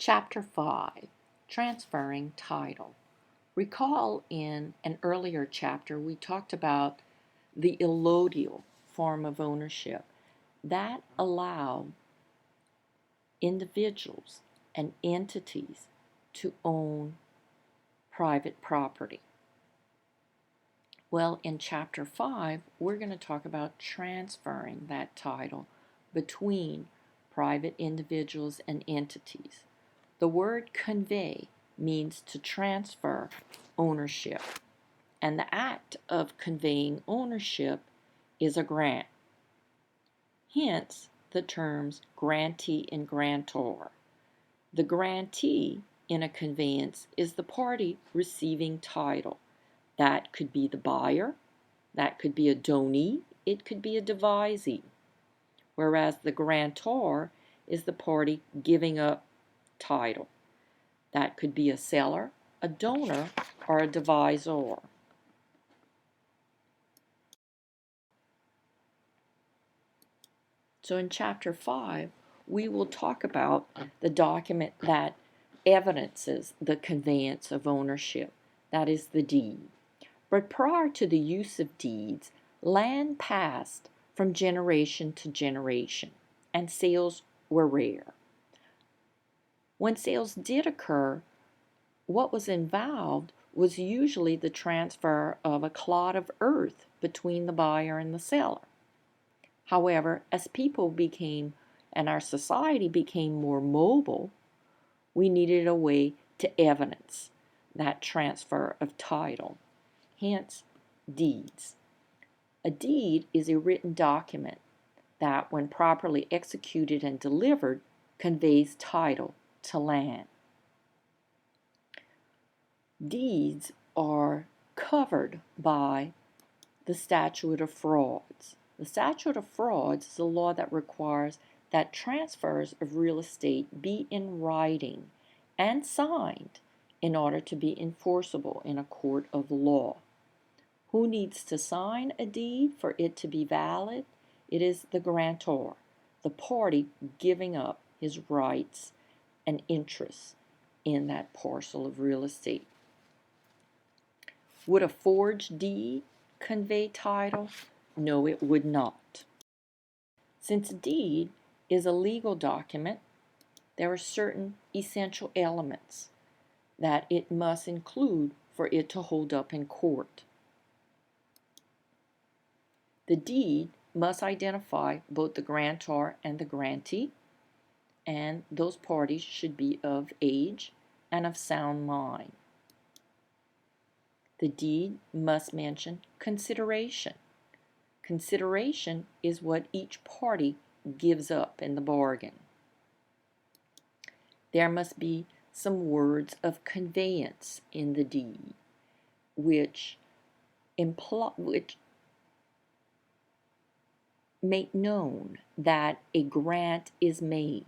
Chapter 5, Transferring Title. Recall in an earlier chapter we talked about the allodial form of ownership that allowed individuals and entities to own private property. Well, in Chapter 5, we're going to talk about transferring that title between private individuals and entities. The word convey means to transfer ownership, and the act of conveying ownership is a grant. Hence, the terms grantee and grantor. The grantee in a conveyance is the party receiving title. That could be the buyer, that could be a donee, it could be a devisee. Whereas the grantor is the party giving up title. That could be a seller, a donor, or a devisor. So in Chapter 5, we will talk about the document that evidences the conveyance of ownership, that is the deed. But prior to the use of deeds, land passed from generation to generation, and sales were rare. When sales did occur, what was involved was usually the transfer of a clod of earth between the buyer and the seller. However, as people became and our society became more mobile, we needed a way to evidence that transfer of title. Hence, deeds. A deed is a written document that, when properly executed and delivered, conveys title to land. Deeds are covered by the Statute of Frauds. The Statute of Frauds is a law that requires that transfers of real estate be in writing and signed in order to be enforceable in a court of law. Who needs to sign a deed for it to be valid? It is the grantor, the party giving up his rights and interests in that parcel of real estate. Would a forged deed convey title? No, it would not. Since a deed is a legal document, there are certain essential elements that it must include for it to hold up in court. The deed must identify both the grantor and the grantee, and those parties should be of age and of sound mind. The deed must mention consideration. Consideration is what each party gives up in the bargain. There must be some words of conveyance in the deed, which make known that a grant is made,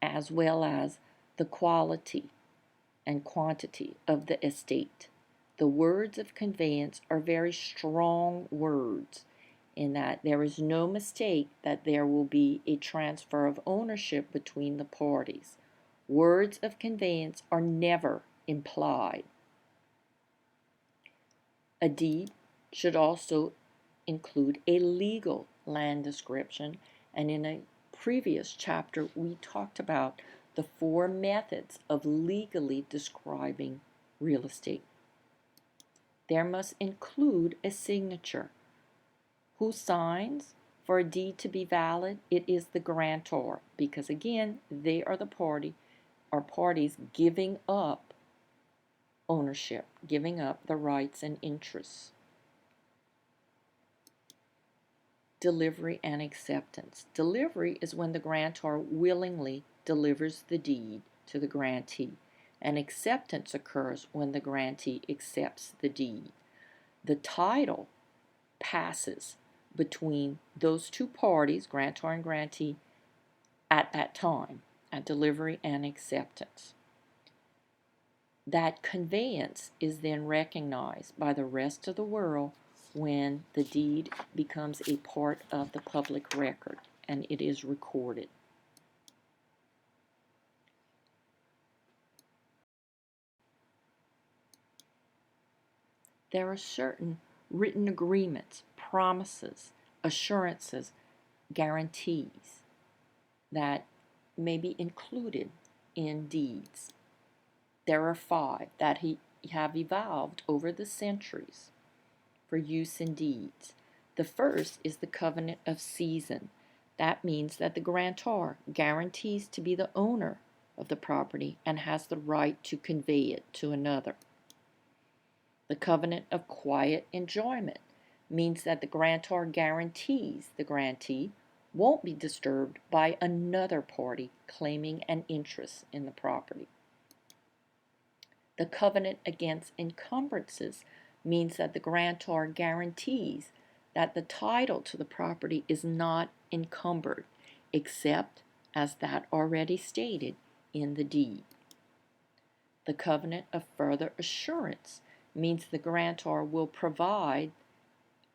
as well as the quality and quantity of the estate. The words of conveyance are very strong words in that there is no mistake that there will be a transfer of ownership between the parties. Words of conveyance are never implied. A deed should also include a legal land description, and in a previous chapter we talked about the 4 methods of legally describing real estate. There must include a signature. Who signs for a deed to be valid? It is the grantor, because again, they are the parties giving up ownership, giving up the rights and interests. Delivery and acceptance. Delivery is when the grantor willingly delivers the deed to the grantee, and acceptance occurs when the grantee accepts the deed. The title passes between those two parties, grantor and grantee, at that time, at delivery and acceptance. That conveyance is then recognized by the rest of the world when the deed becomes a part of the public record and it is recorded. there are certain written agreements, promises, assurances, guarantees that may be included in deeds. There are 5 that have evolved over the centuries for use in deeds. The first is the covenant of season. That means that the grantor guarantees to be the owner of the property and has the right to convey it to another. The covenant of quiet enjoyment means that the grantor guarantees the grantee won't be disturbed by another party claiming an interest in the property. The covenant against encumbrances means that the grantor guarantees that the title to the property is not encumbered, except as that already stated in the deed. The covenant of further assurance means the grantor will provide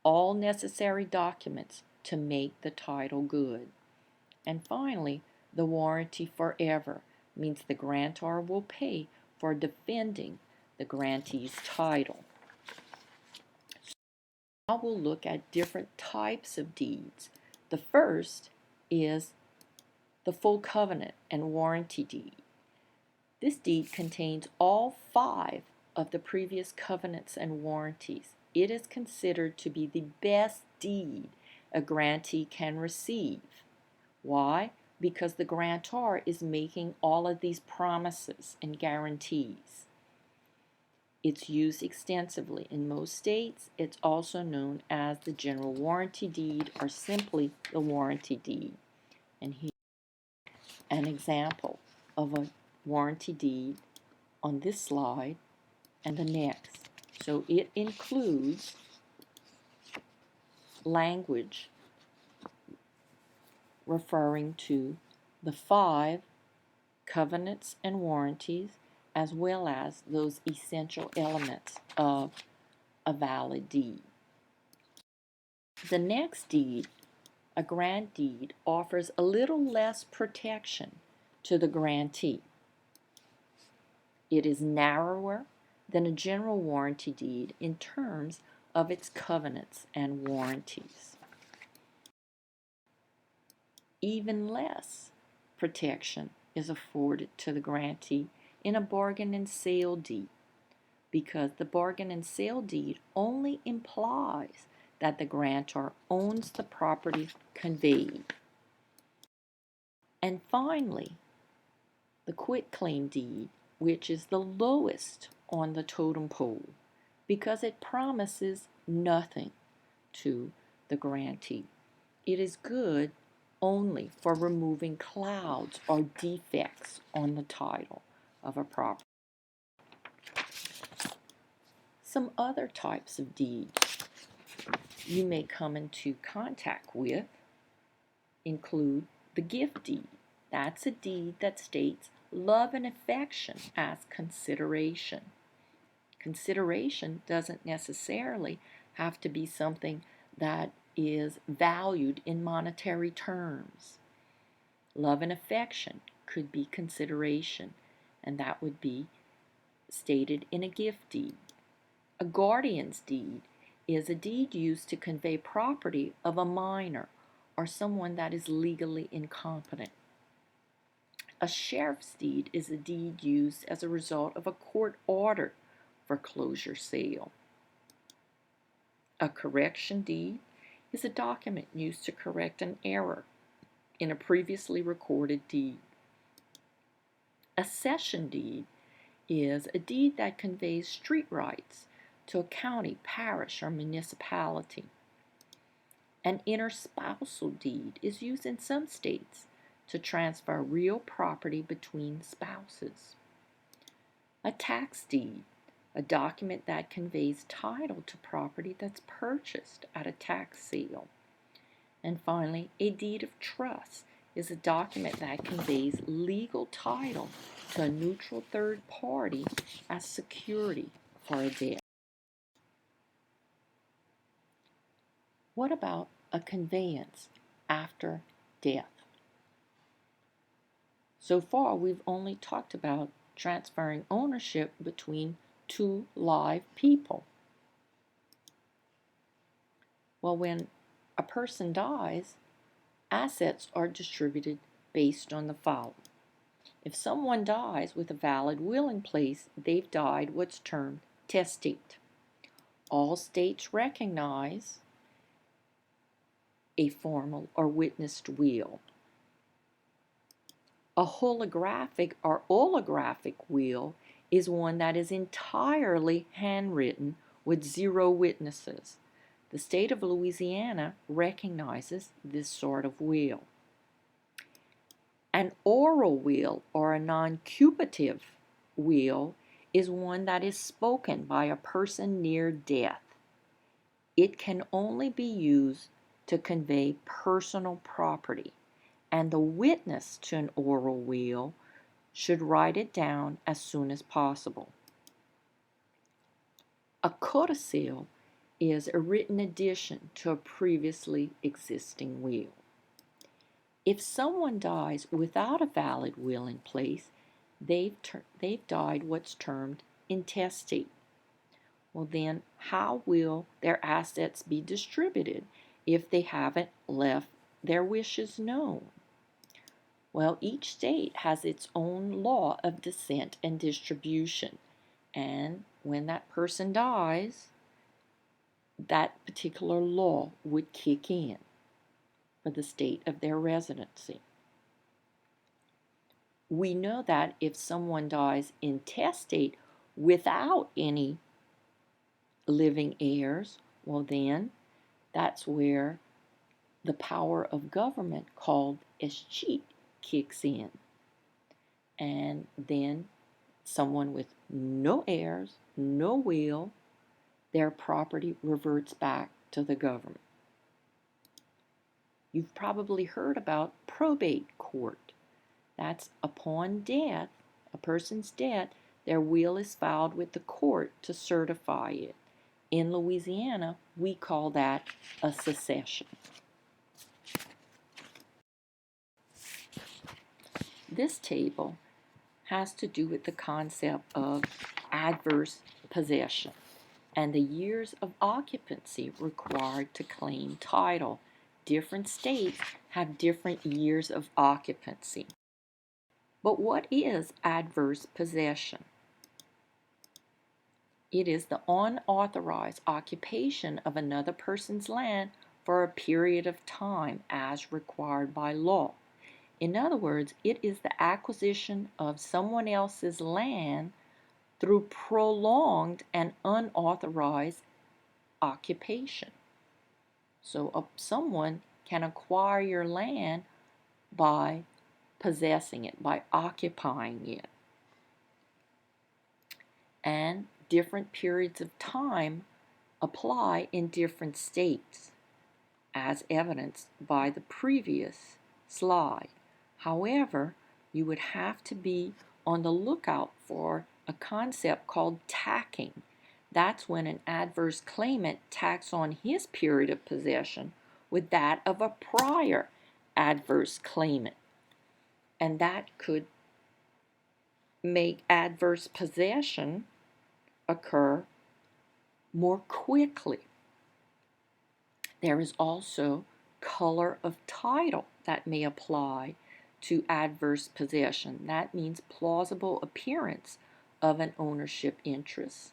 all necessary documents to make the title good. And finally, the warranty forever means the grantor will pay for defending the grantee's title. Now we'll look at different types of deeds. The first is the full covenant and warranty deed. This deed contains all 5 of the previous covenants and warranties. It is considered to be the best deed a grantee can receive. Why? Because the grantor is making all of these promises and guarantees. It's used extensively in most states. It's also known as the general warranty deed or simply the warranty deed. And here's an example of a warranty deed on this slide and the next. So it includes language referring to the 5 covenants and warranties, as well as those essential elements of a valid deed. The next deed, a grant deed, offers a little less protection to the grantee. It is narrower than a general warranty deed in terms of its covenants and warranties. Even less protection is afforded to the grantee in a bargain and sale deed, because the bargain and sale deed only implies that the grantor owns the property conveyed. And finally, the quitclaim deed, which is the lowest on the totem pole, because it promises nothing to the grantee. It is good only for removing clouds or defects on the title of a property. Some other types of deeds you may come into contact with include the gift deed. That's a deed that states love and affection as consideration. Consideration doesn't necessarily have to be something that is valued in monetary terms. Love and affection could be consideration, and that would be stated in a gift deed. A guardian's deed is a deed used to convey property of a minor or someone that is legally incompetent. A sheriff's deed is a deed used as a result of a court order for closure sale. A correction deed is a document used to correct an error in a previously recorded deed. A cession deed is a deed that conveys street rights to a county, parish, or municipality. An interspousal deed is used in some states to transfer real property between spouses. A tax deed, a document that conveys title to property that's purchased at a tax sale. And finally, a deed of trust is a document that conveys legal title to a neutral third party as security for a debt. What about a conveyance after death? So far, we've only talked about transferring ownership between 2 live people. Well, when a person dies, assets are distributed based on the following. If someone dies with a valid will in place, they've died what's termed testate. All states recognize a formal or witnessed will. A holographic or olographic will is one that is entirely handwritten with 0 witnesses. The state of Louisiana recognizes this sort of will. An oral will or a non-cupative will is one that is spoken by a person near death. It can only be used to convey personal property, and the witness to an oral will should write it down as soon as possible. A codicil is a written addition to a previously existing will. If someone dies without a valid will in place, they've died what's termed intestate. Well, then, how will their assets be distributed if they haven't left their wishes known? Well, each state has its own law of descent and distribution, and when that person dies, that particular law would kick in for the state of their residency. We know that if someone dies intestate without any living heirs, well then, that's where the power of government called escheat kicks in. And then someone with no heirs, no will, their property reverts back to the government. You've probably heard about probate court. That's upon death, a person's death, their will is filed with the court to certify it. In Louisiana, we call that a succession. This table has to do with the concept of adverse possession and the years of occupancy required to claim title. Different states have different years of occupancy. But what is adverse possession? It is the unauthorized occupation of another person's land for a period of time as required by law. In other words, it is the acquisition of someone else's land through prolonged and unauthorized occupation. So someone can acquire your land by possessing it, by occupying it. And different periods of time apply in different states, as evidenced by the previous slide. However, you would have to be on the lookout for a concept called tacking. That's when an adverse claimant tacks on his period of possession with that of a prior adverse claimant. And that could make adverse possession occur more quickly. There is also color of title that may apply to adverse possession. That means plausible appearance of an ownership interest.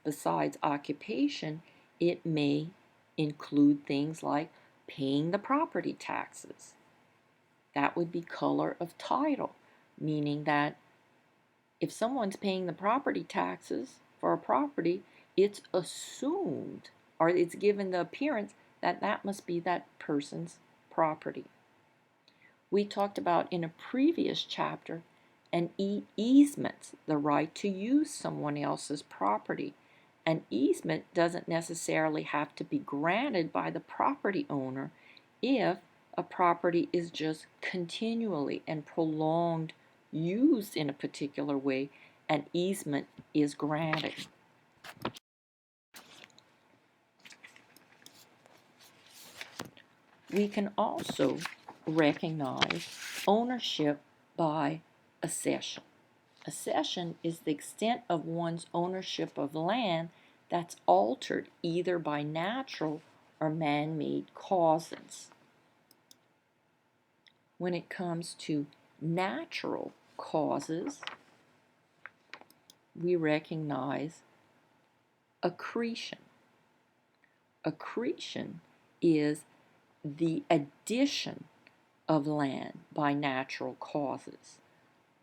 Besides occupation, it may include things like paying the property taxes. That would be color of title, meaning that if someone's paying the property taxes for a property, it's assumed or it's given the appearance that that must be that person's property. We talked about in a previous chapter an easement, the right to use someone else's property. An easement doesn't necessarily have to be granted by the property owner if a property is just continually and prolonged used in a particular way. An easement is granted. We can also recognize ownership by accession. Accession is the extent of one's ownership of land that's altered either by natural or man-made causes. When it comes to natural causes, we recognize accretion. Accretion is the addition of land by natural causes.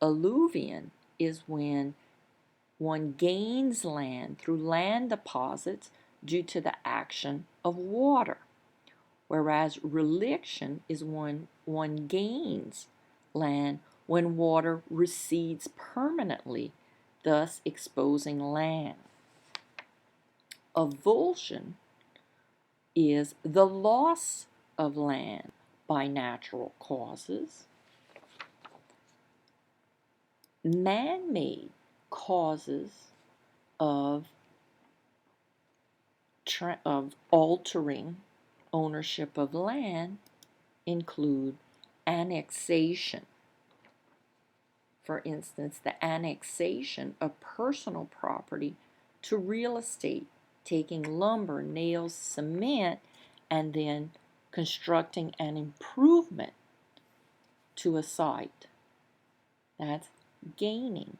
Alluvion is when one gains land through land deposits due to the action of water, whereas reliction is when one gains land when water recedes permanently, thus exposing land. Avulsion is the loss of land by natural causes. Man-made causes of altering ownership of land include annexation. For instance, the annexation of personal property to real estate, taking lumber, nails, cement, and then constructing an improvement to a site. That's gaining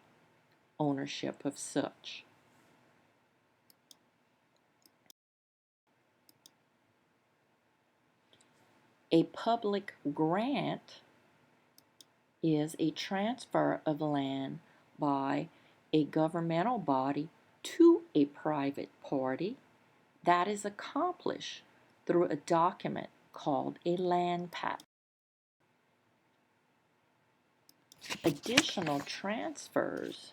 ownership of such. A public grant is a transfer of land by a governmental body to a private party that is accomplished through a document called a land patent. Additional transfers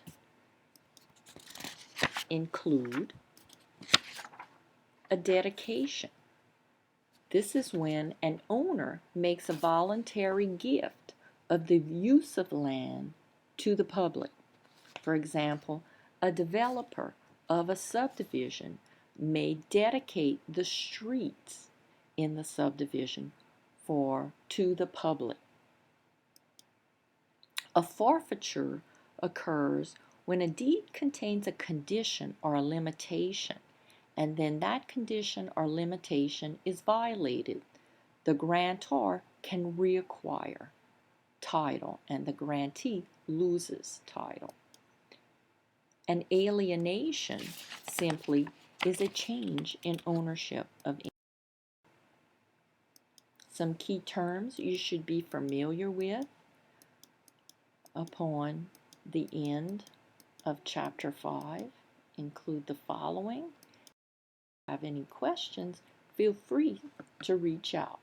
include a dedication. This is when an owner makes a voluntary gift of the use of land to the public. For example, a developer of a subdivision may dedicate the streets in the subdivision to the public. A forfeiture occurs when a deed contains a condition or a limitation, and then that condition or limitation is violated. The grantor can reacquire title, and the grantee loses title. An alienation simply is a change in ownership of. Some key terms you should be familiar with upon the end of Chapter 5 include the following. If you have any questions, feel free to reach out.